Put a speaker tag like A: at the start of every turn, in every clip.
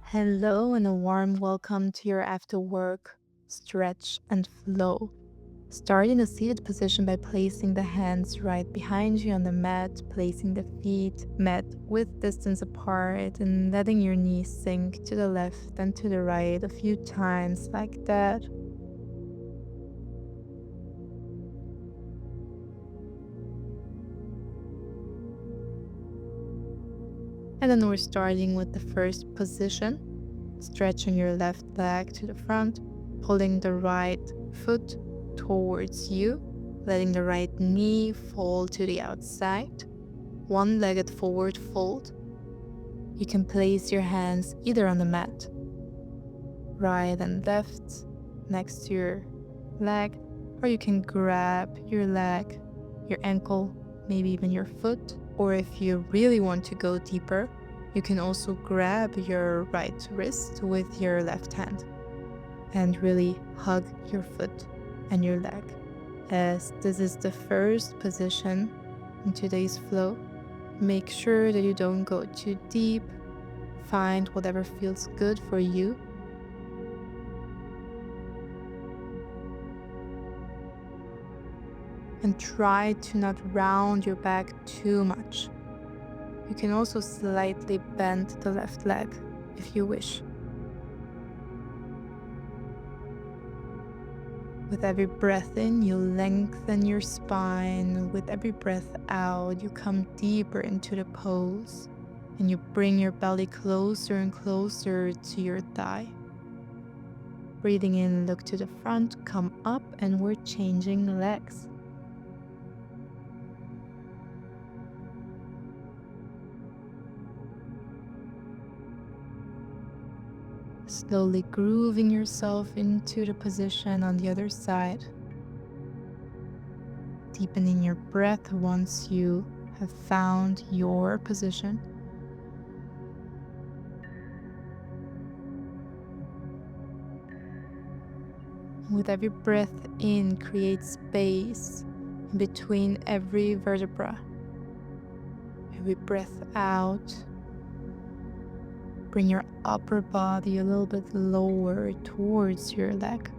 A: Hello, and a warm welcome to your after work stretch and flow. Start in a seated position by placing the hands right behind you on the mat, placing the feet mat width distance apart, and letting your knees sink to the left and to the right a few times like that. And then we're starting with the first position, stretching your left leg to the front, pulling the right foot towards you, letting the right knee fall to the outside, one-legged forward fold. You can place your hands either on the mat, right and left, next to your leg, or you can grab your leg, your ankle, maybe even your foot. Or if you really want to go deeper, you can also grab your right wrist with your left hand and really hug your foot and your leg. As this is the first position in today's flow, make sure that you don't go too deep. Find whatever feels good for you. And try to not round your back too much. You can also slightly bend the left leg if you wish. With every breath in, you lengthen your spine. With every breath out, you come deeper into the pose and you bring your belly closer and closer to your thigh. Breathing in, look to the front, come up, and we're changing legs. Slowly grooving yourself into the position on the other side. Deepening your breath once you have found your position. With every breath in, create space in between every vertebra. Every breath out, bring your upper body a little bit lower towards your leg.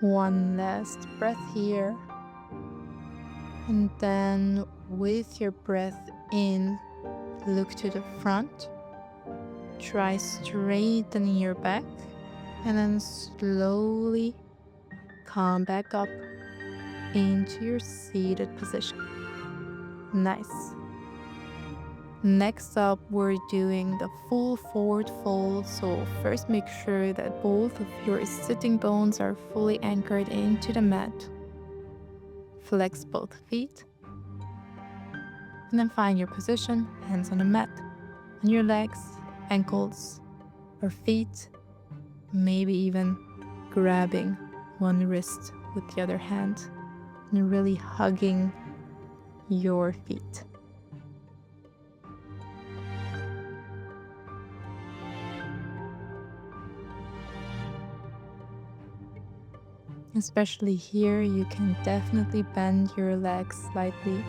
A: One last breath here. And then with your breath in, look to the front. Try straightening your back and then slowly come back up into your seated position. Nice. Next up, we're doing the full forward fold. So first make sure that both of your sitting bones are fully anchored into the mat. Flex both feet. And then find your position, hands on the mat, on your legs, ankles, or feet, maybe even grabbing one wrist with the other hand and really hugging your feet. Especially here, you can definitely bend your legs slightly,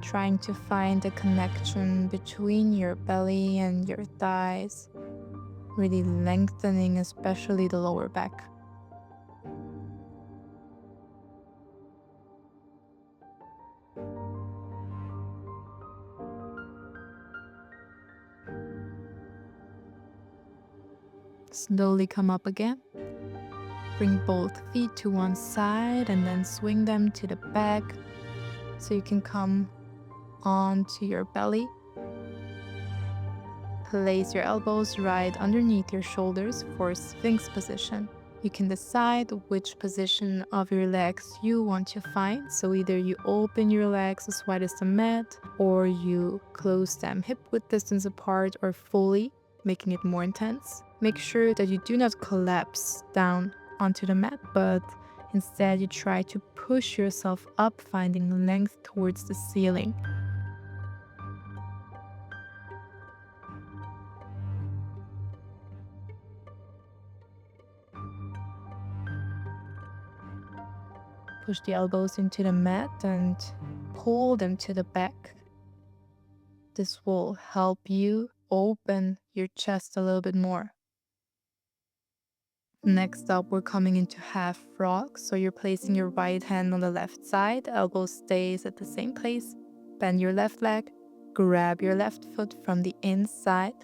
A: trying to find a connection between your belly and your thighs, really lengthening especially the lower back. Slowly come up again. Bring both feet to one side and then swing them to the back so you can come onto your belly. Place your elbows right underneath your shoulders for Sphinx position. You can decide which position of your legs you want to find. So either you open your legs as wide as the mat, or you close them hip width distance apart, or fully making it more intense. Make sure that you do not collapse down onto the mat, but instead you try to push yourself up, finding length towards the ceiling. Push the elbows into the mat and pull them to the back. This will help you open your chest a little bit more. Next up, we're coming into half frog. So you're placing your right hand on the left side, elbow stays at the same place. Bend your left leg, grab your left foot from the inside.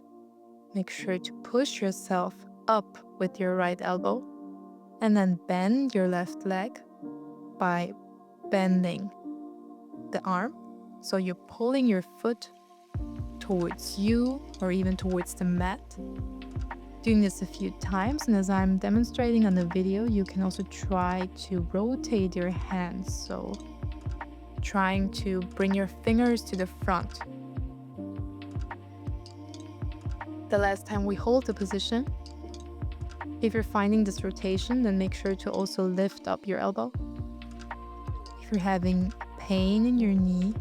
A: Make sure to push yourself up with your right elbow. And then bend your left leg by bending the arm. So you're pulling your foot towards you or even towards the mat. Doing this a few times, and as I'm demonstrating on the video, you can also try to rotate your hands. So trying to bring your fingers to the front. The last time we hold the position, if you're finding this rotation, then make sure to also lift up your elbow. If you're having pain in your knee,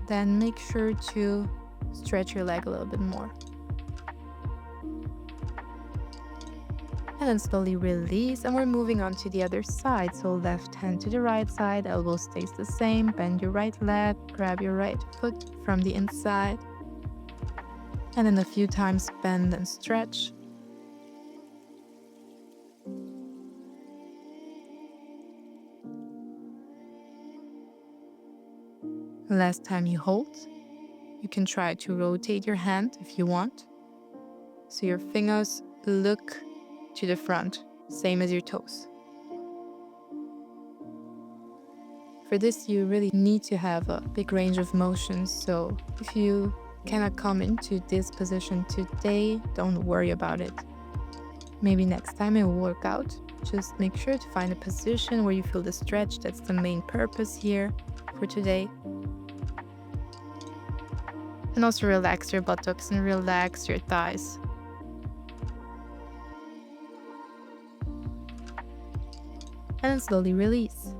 A: then make sure to stretch your leg a little bit more. And then slowly release, and we're moving on to the other side. So left hand to the right side, elbow stays the same, bend your right leg, grab your right foot from the inside. And then a few times bend and stretch. Last time you hold, you can try to rotate your hand if you want. So your fingers look to the front, same as your toes. For this, you really need to have a big range of motions. So if you cannot come into this position today, don't worry about it. Maybe next time it will work out. Just make sure to find a position where you feel the stretch. That's the main purpose here for today. And also relax your buttocks and relax your thighs. And then slowly release.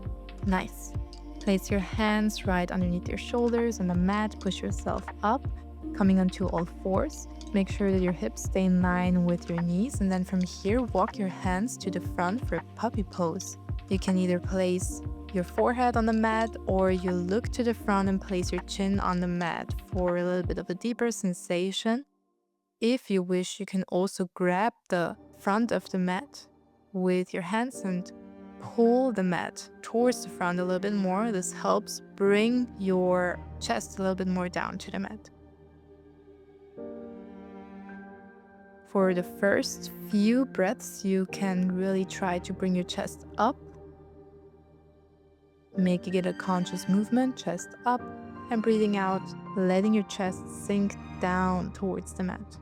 A: Nice. Place your hands right underneath your shoulders on the mat. Push yourself up, coming onto all fours. Make sure that your hips stay in line with your knees. And then from here, walk your hands to the front for puppy pose. You can either place your forehead on the mat, or you look to the front and place your chin on the mat for a little bit of a deeper sensation. If you wish, you can also grab the front of the mat with your hands and pull the mat towards the front a little bit more. This helps bring your chest a little bit more down to the mat. For the first few breaths, you can really try to bring your chest up, making it a conscious movement, chest up, and breathing out, letting your chest sink down towards the mat.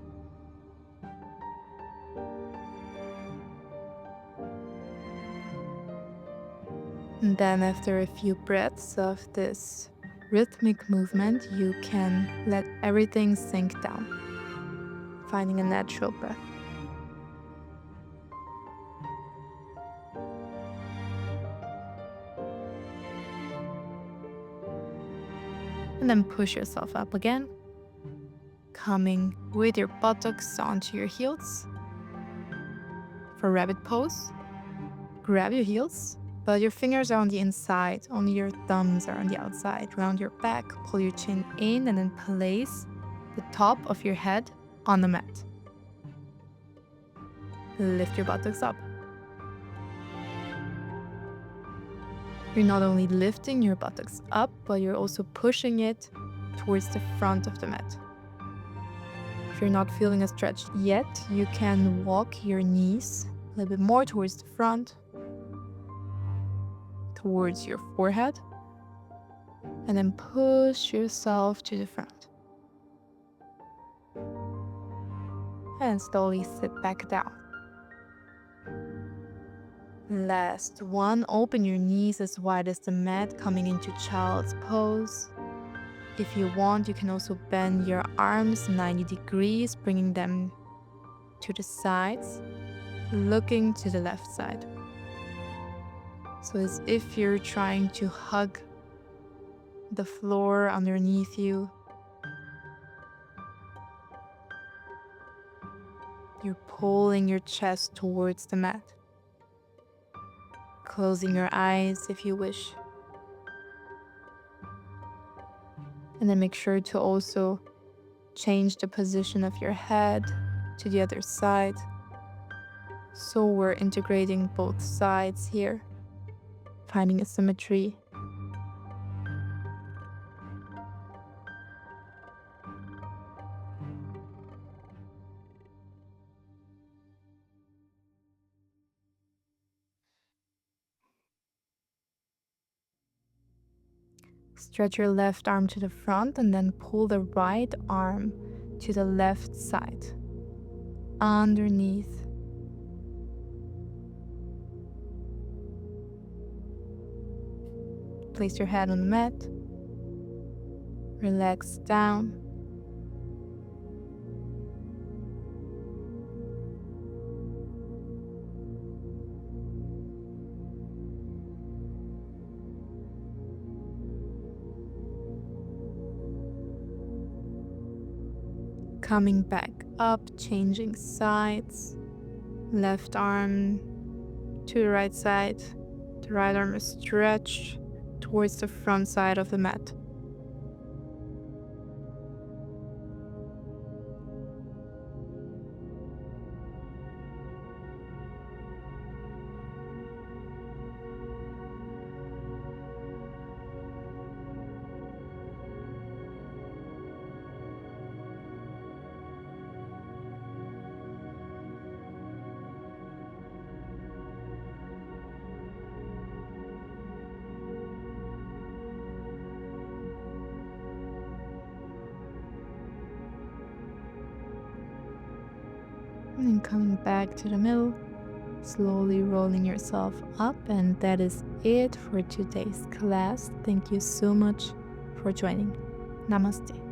A: And then after a few breaths of this rhythmic movement, you can let everything sink down, finding a natural breath. And then push yourself up again, coming with your buttocks onto your heels. For rabbit pose, grab your heels, but your fingers are on the inside, only your thumbs are on the outside. Round your back, pull your chin in, and then place the top of your head on the mat. Lift your buttocks up. You're not only lifting your buttocks up, but you're also pushing it towards the front of the mat. If you're not feeling a stretch yet, you can walk your knees a little bit more towards the front, towards your forehead, and then push yourself to the front. And slowly sit back down. Last one, open your knees as wide as the mat, coming into child's pose. If you want, you can also bend your arms 90 degrees, bringing them to the sides, looking to the left side. So as if you're trying to hug the floor underneath you. You're pulling your chest towards the mat. Closing your eyes if you wish. And then make sure to also change the position of your head to the other side. So we're integrating both sides here, finding a symmetry. Stretch your left arm to the front and then pull the right arm to the left side, underneath. Place your head on the mat. Relax down. Coming back up, changing sides. Left arm to the right side. The right arm is stretched towards the front side of the mat. And then coming back to the middle, slowly rolling yourself up. And that is it for today's class. Thank you so much for joining. Namaste.